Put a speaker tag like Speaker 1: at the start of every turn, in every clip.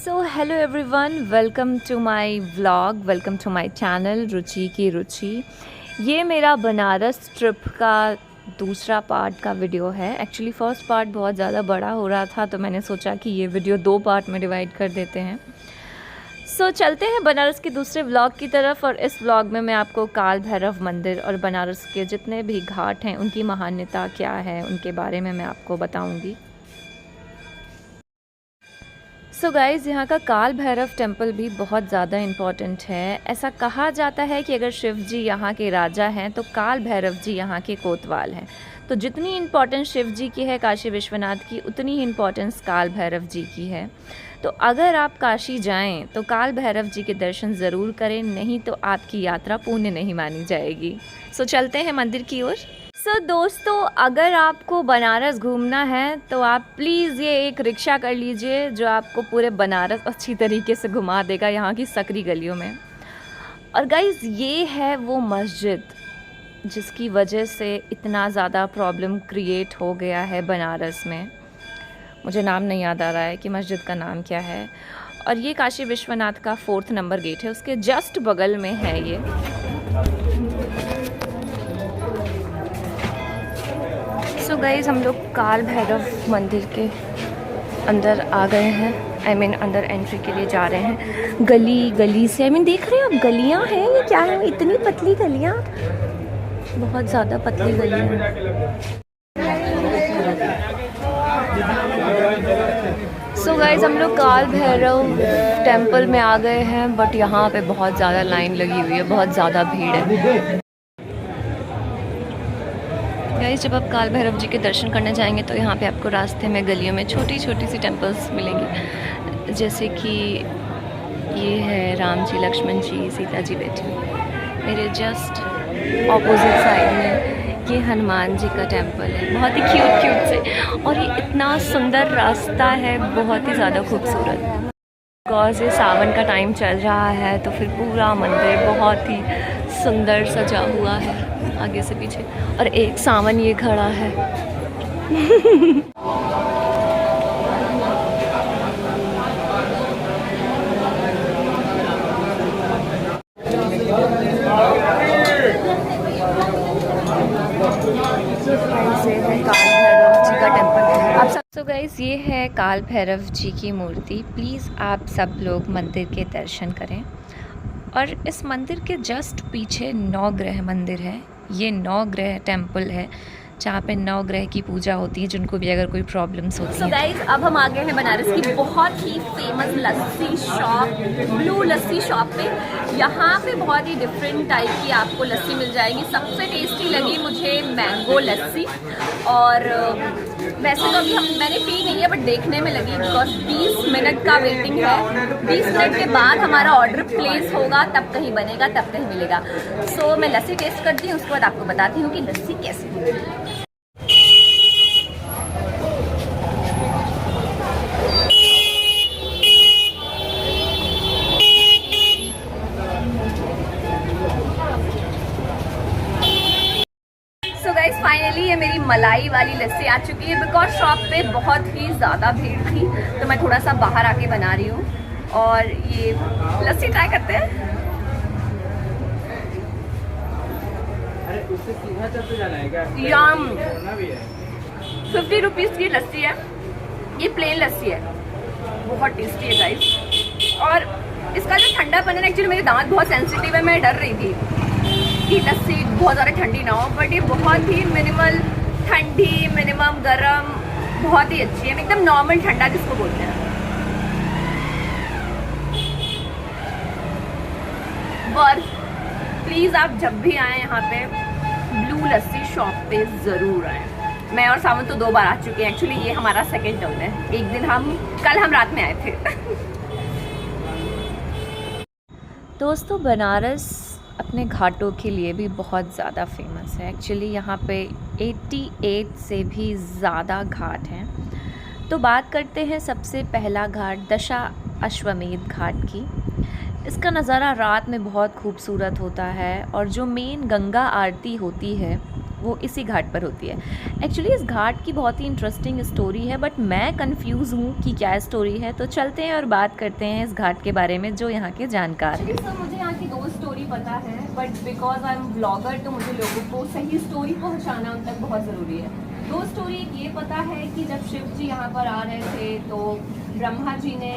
Speaker 1: So hello everyone, welcome to my vlog, welcome to my channel Ruchi की रुचि। ये मेरा Banaras trip का दूसरा पार्ट का वीडियो है। एक्चुअली फ़र्स्ट पार्ट बहुत ज़्यादा बड़ा हो रहा था, तो मैंने सोचा कि ये वीडियो दो पार्ट में डिवाइड कर देते हैं। चलते हैं बनारस के दूसरे व्लॉग की तरफ। और इस व्लॉग में मैं आपको काल भैरव मंदिर और बनारस के जितने भी घाट हैं उनकी महान्यता क्या है उनके बारे में मैं आपको बताऊँगी। सो गाइज़, यहाँ का काल भैरव टेम्पल भी बहुत ज़्यादा इम्पॉर्टेंट है। ऐसा कहा जाता है कि अगर शिव जी यहाँ के राजा हैं तो काल भैरव जी यहाँ के कोतवाल हैं। तो जितनी इम्पॉर्टेंस शिव जी की है काशी विश्वनाथ की, उतनी ही इम्पॉर्टेंस काल भैरव जी की है। तो अगर आप काशी जाएं तो काल भैरव जी के दर्शन ज़रूर करें, नहीं तो आपकी यात्रा पुण्य नहीं मानी जाएगी। चलते हैं मंदिर की ओर। दोस्तों, अगर आपको बनारस घूमना है तो आप प्लीज़ ये एक रिक्शा कर लीजिए जो आपको पूरे बनारस अच्छी तरीके से घुमा देगा यहाँ की सकरी गलियों में। और गाइज़, ये है वो मस्जिद जिसकी वजह से इतना ज़्यादा प्रॉब्लम क्रिएट हो गया है बनारस में। मुझे नाम नहीं याद आ रहा है कि मस्जिद का नाम क्या है। और ये काशी विश्वनाथ का 4 नंबर गेट है, उसके जस्ट बगल में है ये। गाइज़, हम लोग काल भैरव मंदिर के अंदर आ गए हैं। अंदर एंट्री के लिए जा रहे हैं। गली गली से देख रहे हैं आप, गलियां हैं। ये क्या है, इतनी पतली गलियां, बहुत ज़्यादा पतली गलियां। गाइज़, हम लोग काल भैरव टेम्पल में आ गए हैं, बट यहाँ पे बहुत ज़्यादा लाइन लगी हुई है, बहुत ज़्यादा भीड़ है। गाइस, जब आप काल भैरव जी के दर्शन करने जाएंगे तो यहाँ पे आपको रास्ते में गलियों में छोटी छोटी सी टेम्पल्स मिलेंगी, जैसे कि ये है राम जी, लक्ष्मण जी, सीता जी बैठी हुई। मेरे जस्ट ऑपोजिट साइड में ये हनुमान जी का टेम्पल है, बहुत ही क्यूट से। और ये इतना सुंदर रास्ता है, बहुत ही ज़्यादा खूबसूरत। बिकॉज ये सावन का टाइम चल रहा है तो फिर पूरा मंदिर बहुत ही सुंदर सजा हुआ है आगे से पीछे। और एक सावन ये खड़ा है। गाइस, ये है काल भैरव जी की मूर्ति। प्लीज़ आप सब लोग मंदिर के दर्शन करें। और इस मंदिर के जस्ट पीछे नवग्रह मंदिर है। ये नवग्रह टेम्पल है जहाँ पे नवग्रह की पूजा होती है, जिनको भी अगर कोई प्रॉब्लम्स होती है। गाइस, अब हम आ गए हैं बनारस की बहुत ही फेमस लस्सी शॉप, ब्लू लस्सी शॉप पे। यहाँ पे बहुत ही डिफरेंट टाइप की आपको लस्सी मिल जाएगी। सबसे टेस्टी लगी मुझे मैंगो लस्सी। और वैसे तो अभी मैंने पी नहीं है, बट देखने में लगी, बिकॉज 20 मिनट का वेटिंग है। 20 मिनट के बाद हमारा ऑर्डर प्लेस होगा, तब कहीं बनेगा, तब कहीं मिलेगा। मैं लस्सी टेस्ट करती हूँ, उसके बाद आपको बताती हूँ कि लस्सी कैसी है। फाइनली ये मेरी मलाई वाली लस्सी आ चुकी है। बिकॉज शॉप पे बहुत ही ज़्यादा भीड़ थी, तो मैं थोड़ा सा बाहर आके बना रही हूँ। और ये लस्सी ट्राई करते हैं। याम 50 रुपीज़ की लस्सी है। ये प्लेन लस्सी है, बहुत टेस्टी है गाइस। और इसका जो ठंडापन है, एक्चुअली मेरे दांत बहुत सेंसिटिव है, मैं डर रही थी कि लस्सी बहुत ज़्यादा ठंडी ना हो, बट ये बहुत ही मिनिमल ठंडी, मिनिमम गरम, बहुत ही अच्छी है। एकदम नॉर्मल ठंडा जिसको बोलते हैं। बर्फ, प्लीज़ आप जब भी आए यहाँ पे ब्लू लस्सी शॉप पे ज़रूर आए। मैं और सावन तो 2 बार आ चुके हैं। एक्चुअली ये हमारा सेकेंड टर्न है। एक दिन कल हम रात में आए थे। दोस्तों, बनारस अपने घाटों के लिए भी बहुत ज़्यादा फेमस है। एक्चुअली यहाँ पे 88 से भी ज़्यादा घाट हैं। तो बात करते हैं सबसे पहला घाट दशा अश्वमेध घाट की। इसका नज़ारा रात में बहुत खूबसूरत होता है। और जो मेन गंगा आरती होती है वो इसी घाट पर होती है। एक्चुअली इस घाट की बहुत ही इंटरेस्टिंग स्टोरी है, बट मैं कंफ्यूज हूँ कि क्या स्टोरी है, तो चलते हैं और बात करते हैं इस घाट के बारे में जो यहाँ के जानकार हैं। सर मुझे यहाँ की 2 स्टोरी पता है, but because I am blogger तो मुझे लोगों को सही स्टोरी पहुँचाना उन तक बहुत ज़रूरी है। 2 स्टोरी एक ये पता है कि जब शिव जी यहाँ पर आ रहे थे तो ब्रह्मा जी ने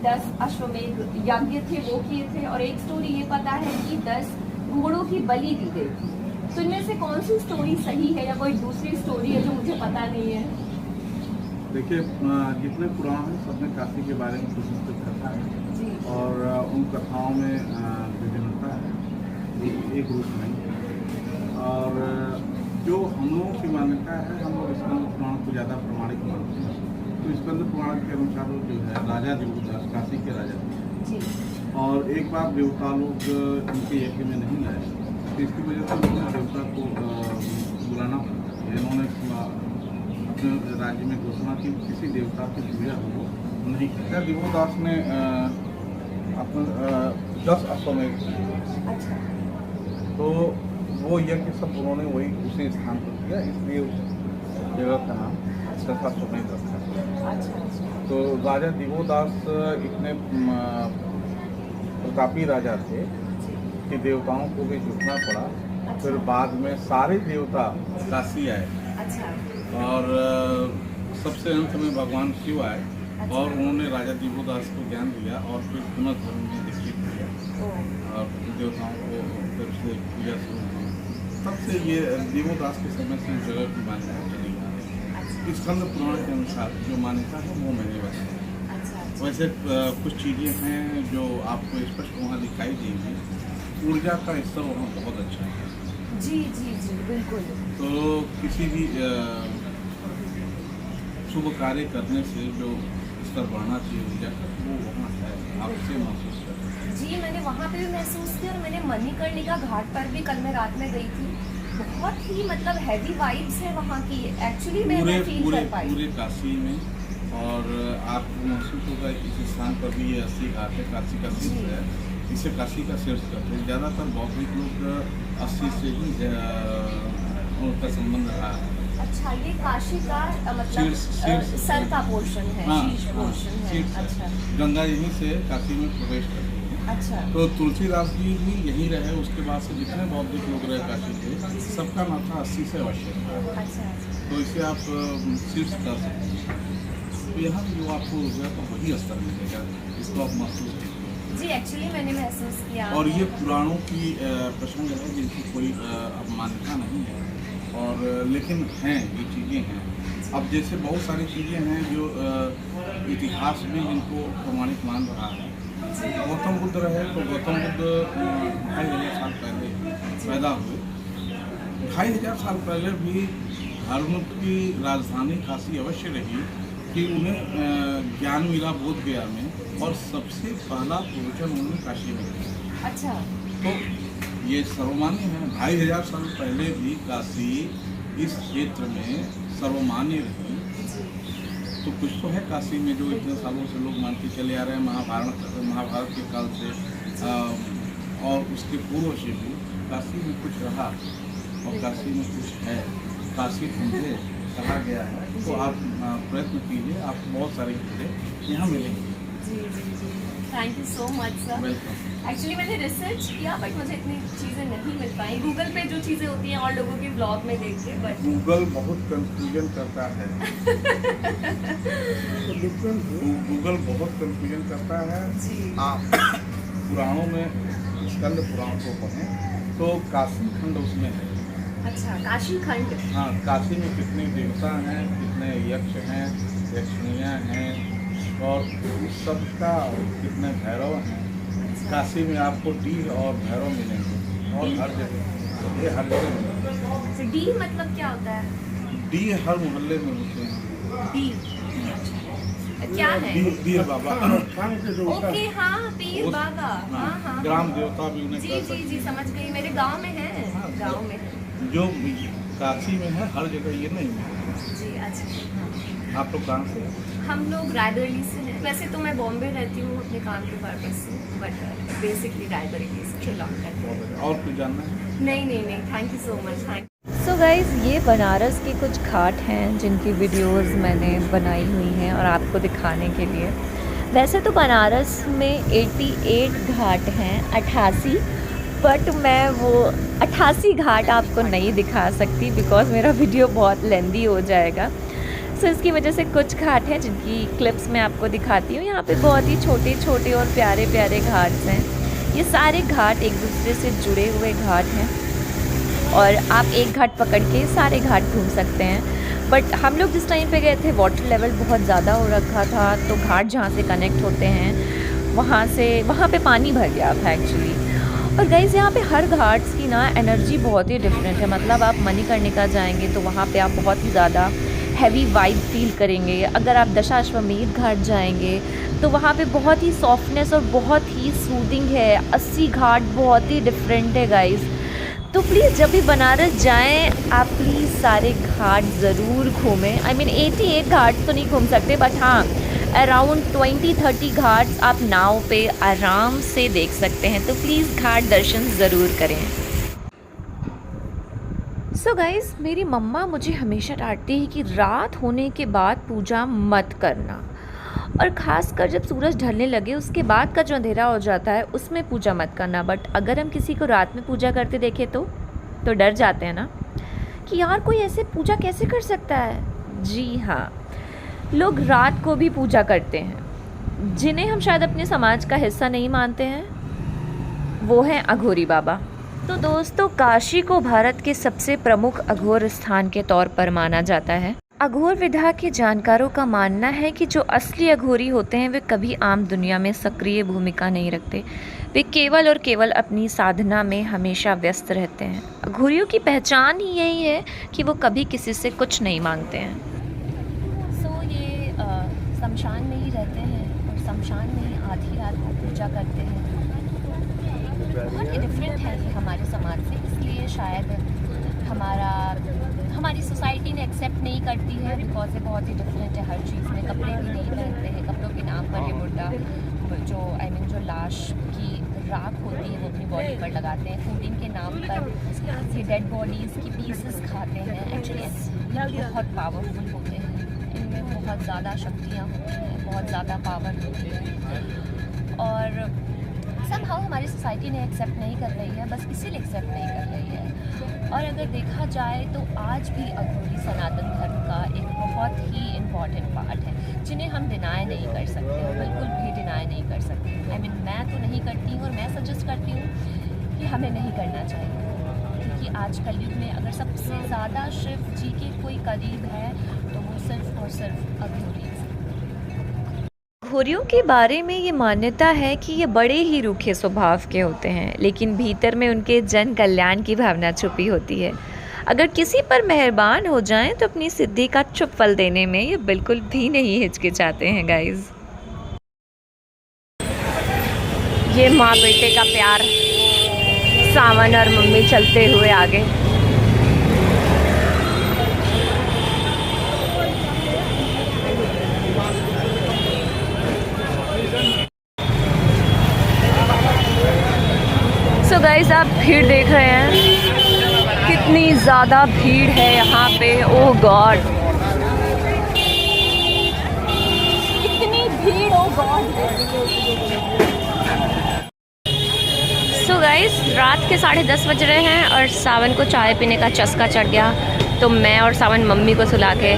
Speaker 1: 10 अश्वमेध यज्ञ थे वो किए थे, और एक स्टोरी ये पता है कि 10 घोड़ों की बलि दी गई थी। तो इनमें से कौन सी स्टोरी सही है या कोई दूसरी स्टोरी है जो मुझे पता नहीं है?
Speaker 2: देखिए, जितने पुराण हैं सब में काशी के बारे में कुछ न कुछ कथा है, और उन कथाओं में विभिन्नता है, एक रूप नहीं। और जो हम लोगों की मान्यता है, हम लोग स्कंद पुराण को ज़्यादा प्रमाणिक मानते हैं। तो स्कंद पुराण के अनुसार जो है राजा दिवोदास काशी के राजा थे, और एक बार देवता लोग इनके यज्ञ में नहीं आए, तो इसकी वजह से उन्होंने देवता को बुलाना पड़ा। इन्होंने अपने राज्य में घोषणा की किसी देवता की पूजा हो नहीं किया। दिवोदास ने अपने 10 अश्वमेध, तो वो यज्ञ सब उन्होंने वही उसी स्थान पर किया, इसलिए उस जगह का नाम 10 अश्वमेध रखा। तो राजा दिवोदास इतने प्रतापी राजा थे कि देवताओं को भी झुकना पड़ा। फिर बाद में सारे देवता काशी आए, और सबसे अंत में भगवान शिव आए, और उन्होंने राजा दिवोदास को ज्ञान दिया, और फिर पुनः धर्म में दीक्षित किया, और देवताओं को फिर से पूजा शुरू की। तब से ये दिवोदास के समय से इस जगह की मान्यता चली आ रही है। स्कंद पुराण के अनुसार जो मान्यता है वो मैंने बताई। वैसे कुछ चीज़ें हैं जो आपको स्पष्ट वहाँ दिखाई देंगी। ऊर्जा का स्तर वहाँ बहुत अच्छा है।
Speaker 1: जी जी जी बिल्कुल।
Speaker 2: तो किसी भी शुभ कार्य करने से जो स्तर बढ़ना चाहिए ऊर्जा का, वो वहाँ है, आप उसे महसूस करें।
Speaker 1: जी मैंने वहाँ पे भी महसूस किया, और मैंने मणिकर्णिका घाट पर भी कल मैं रात में गई थी। बहुत ही मतलब हैवी वाइब्स है वहाँ की, एक्चुअली मैं फील कर पाई
Speaker 2: पूरे काशी में। और आपको महसूस होगा इस स्थान पर भी ये 80 घाट है, काशी का शीर्ष है, इसे काशी का शीर्ष करते हैं। ज़्यादातर बौद्धिक लोग 80 से ही उनका संबंध रहा है।
Speaker 1: अच्छा, ये काशी का मतलब सर का पोर्शन है, शीर्ष पोर्शन है। अच्छा,
Speaker 2: गंगा यहीं से काशी में प्रवेश करती है।
Speaker 1: अच्छा, तो
Speaker 2: तुलसीदास जी भी यहीं रहे, उसके बाद से जितने बौद्धिक लोग रहे काशी के, सबका नाता 80 से अवश्य है।
Speaker 1: अच्छा,
Speaker 2: तो इसे आप शीर्ष कर सकते हैं। तो यहाँ जो आपको ऊर्जा का वही स्तर मिलेगा, इसको आप महसूस कीजिए।
Speaker 1: जी एक्चुअली मैंने महसूस किया।
Speaker 2: और ये पुराणों की प्रसंग है जिनकी कोई मान्यता नहीं है, और लेकिन हैं, ये चीज़ें हैं। अब जैसे बहुत सारी चीज़ें हैं जो इतिहास में इनको प्रमाणित मान रहा है। गौतम बुद्ध रहे तो गौतम बुद्ध 2500 साल पहले पैदा हुए। 2500 साल पहले भी धर्म की राजधानी काशी अवश्य रही कि उन्हें ज्ञान मिला बोध गया में, और सबसे पहला प्रवचन उन्होंने काशी में किया।
Speaker 1: अच्छा,
Speaker 2: तो ये सर्वमान्य है। 2500 साल पहले भी काशी इस क्षेत्र में सर्वमान्य रही। तो कुछ तो है काशी में जो इतने सालों से लोग मानते चले आ रहे हैं। महाभारत के काल से और उसके पूर्व से भी काशी में कुछ रहा, और काशी में कुछ है। काशी समझे कहा गया है, तो आप प्रयत्न कीजिए, आपको बहुत सारी चीज़ें यहाँ मिलेंगी।
Speaker 1: जी जी जी, thank you so much sir.
Speaker 2: Welcome.
Speaker 1: Actually मैंने रिसर्च किया, बट मुझे इतनी चीज़ें नहीं मिल पाई। गूगल पे जो चीज़ें होती हैं और लोगों के ब्लॉग में देख के, बट
Speaker 2: गूगल बहुत कंफ्यूजन करता है। गूगल बहुत कंफ्यूजन करता है। आप पुराणों में स्कंद पुराण को पढ़ें तो काशी खंड उसमें है।
Speaker 1: अच्छा, काशी खंड।
Speaker 2: हाँ, काशी में कितने देवता हैं, कितने यक्ष हैं, यक्षिणियाँ हैं, और इस सब का कितने भैरव हैं। काशी में आपको डीह और भैरव मिलेंगे, और हर जगह, ये हर जगह मिलेंगे।
Speaker 1: डी मतलब क्या होता है?
Speaker 2: डीह हर मोहल्ले में होते हैं।
Speaker 1: डी क्या है?
Speaker 2: पीर बाबा।
Speaker 1: ओके, हाँ, पीर बाबा। हाँ हाँ,
Speaker 2: ग्राम देवता भी उन्हें
Speaker 1: जी जी जी, समझ गई। मेरे गांव में है, गांव में है।
Speaker 2: जो काशी में है हर जगह ये नहीं है।
Speaker 1: जी अच्छा।
Speaker 2: आप लोग कहाँ से?
Speaker 1: हम लोग रायबरेली से हैं। वैसे तो मैं बॉम्बे रहती हूँ अपने काम के पर्पज से, बट बेसिकली रायबरेली से बिलोंग करती हूँ।
Speaker 2: और कुछ जानना है?
Speaker 1: नहीं नहीं नहीं, thank you so much. Thank so guys ये बनारस के कुछ घाट हैं जिनकी वीडियोस मैंने बनाई हुई हैं और आपको दिखाने के लिए। वैसे तो बनारस में 88 घाट हैं, 88, बट मैं वो 88 घाट आपको नहीं दिखा सकती बिकॉज़ मेरा वीडियो बहुत लेंदी हो जाएगा। सो इसकी वजह से कुछ घाट हैं जिनकी क्लिप्स मैं आपको दिखाती हूँ। यहाँ पे बहुत ही छोटे छोटे और प्यारे प्यारे घाट्स हैं। ये सारे घाट एक दूसरे से जुड़े हुए घाट हैं और आप एक घाट पकड़ के सारे घाट घूम सकते हैं। बट हम लोग जिस टाइम पे गए थे वाटर लेवल बहुत ज़्यादा हो रखा था, तो घाट जहाँ से कनेक्ट होते हैं वहाँ पे पानी भर गया था एक्चुअली। और गाइस यहाँ पे हर घाट्स की ना एनर्जी बहुत ही डिफरेंट है। मतलब आप मणिकर्णिका जाएंगे तो वहाँ पे आप बहुत ही ज़्यादा हैवी वाइब फील करेंगे। अगर आप दशाश्वमेध घाट जाएंगे तो वहाँ पे बहुत ही सॉफ्टनेस और बहुत ही सूदिंग है। 80 घाट बहुत ही डिफरेंट है गाइस। तो प्लीज़ जब भी बनारस जाएं आप प्लीज़ सारे घाट ज़रूर घूमें। आई मीन 88 घाट तो नहीं घूम सकते, बट हाँ अराउंड 20-30 घाट्स आप नाव पे आराम से देख सकते हैं। तो प्लीज़ घाट दर्शन ज़रूर करें। सो गाइज़ मेरी मम्मा मुझे हमेशा डांटती है कि रात होने के बाद पूजा मत करना, और ख़ासकर जब सूरज ढलने लगे उसके बाद का जो अंधेरा हो जाता है उसमें पूजा मत करना। बट अगर हम किसी को रात में पूजा करते देखें तो डर जाते हैं ना कि यार कोई ऐसे पूजा कैसे कर सकता है। जी हाँ, लोग रात को भी पूजा करते हैं। जिन्हें हम शायद अपने समाज का हिस्सा नहीं मानते हैं वो हैं अघोरी बाबा। तो दोस्तों काशी को भारत के सबसे प्रमुख अघोर स्थान के तौर पर माना जाता है। अघोर विधा के जानकारों का मानना है कि जो असली अघोरी होते हैं वे कभी आम दुनिया में सक्रिय भूमिका नहीं रखते। वे केवल और केवल अपनी साधना में हमेशा व्यस्त रहते हैं। अघोरियों की पहचान ही यही है कि वो कभी किसी से कुछ नहीं मांगते हैं। सो ये शमशान में ही रहते हैं और शमशान में ही आधी रात को पूजा करते हैं। बहुत ही डिफरेंट है ये हमारे समाज से, इसलिए शायद हमारी सोसाइटी ने एक्सेप्ट नहीं करती है बिकॉज ये बहुत ही डिफरेंट है हर चीज़ में। कपड़े भी नहीं पहनते हैं, कपड़ों के नाम पर ये मुर्दा जो लाश की राख होती है वो अपनी बॉडी पर लगाते हैं। फूडिंग के नाम पर ये डेड बॉडीज़ की पीसेस खाते हैं। एक्चुअली बहुत पावरफुल होते हैं, इनमें बहुत ज़्यादा शक्तियाँ होती हैं, बहुत ज़्यादा पावर होती है। और समहाउ हमारी सोसाइटी ने एक्सेप्ट नहीं कर रही है, बस इसीलिए एक्सेप्ट नहीं कर रही है। और अगर देखा जाए तो आज भी अघोरी सनातन धर्म का एक बहुत ही इम्पॉर्टेंट पार्ट है जिन्हें हम डिनाई नहीं कर सकते और बिल्कुल भी डिनाई नहीं कर सकते। आई मीन मैं तो नहीं करती हूँ और मैं सजेस्ट करती हूँ कि हमें नहीं करना चाहिए, क्योंकि आज कलयुग में अगर सबसे ज़्यादा शिव जी के कोई करीब है तो वो सिर्फ और सिर्फ अघोरी। अघोरियों के बारे में ये मान्यता है कि ये बड़े ही रूखे स्वभाव के होते हैं, लेकिन भीतर में उनके जन कल्याण की भावना छुपी होती है। अगर किसी पर मेहरबान हो जाएं तो अपनी सिद्धि का चुप फल देने में ये बिल्कुल भी नहीं हिचकिचाते हैं गाइज। ये माँ बेटे का प्यार, सावन और मम्मी चलते हुए आगे। सो गाइस आप भीड़ देख रहे हैं, कितनी ज़्यादा भीड़ है यहाँ पे। ओह गॉड, इतनी भीड़, ओह गॉड। सो गाइस रात के 10:30 बज रहे हैं और सावन को चाय पीने का चस्का चढ़ गया, तो मैं और सावन मम्मी को सुला के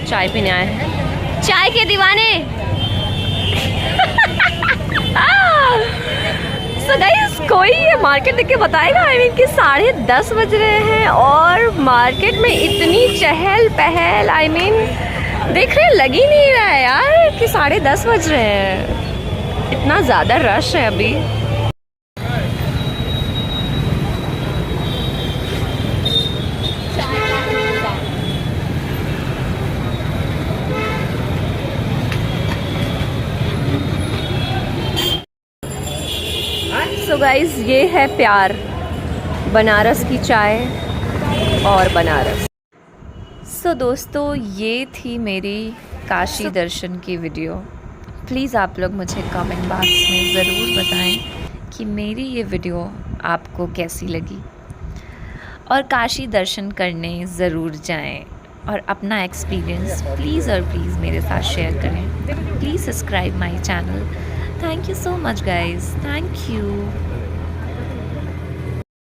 Speaker 1: चाय पीने आए हैं। चाय के दीवाने। So guys, कोई ये मार्केट देख के बताएगा आई मीन कि 10:30 बज रहे हैं और मार्केट में इतनी चहल पहल, आई मीन देख रहे लग ही नहीं रहा है यार कि 10:30 बज रहे हैं। इतना ज़्यादा रश है अभी। सो गाइज़ ये है प्यार, बनारस की चाय और बनारस। सो दोस्तों ये थी मेरी काशी दर्शन की वीडियो। प्लीज़ आप लोग मुझे कमेंट बॉक्स में ज़रूर बताएं कि मेरी ये वीडियो आपको कैसी लगी। और काशी दर्शन करने ज़रूर जाएं और अपना एक्सपीरियंस प्लीज़ और प्लीज़ मेरे साथ शेयर करें। Please subscribe my channel. Thank you so much guys, thank you.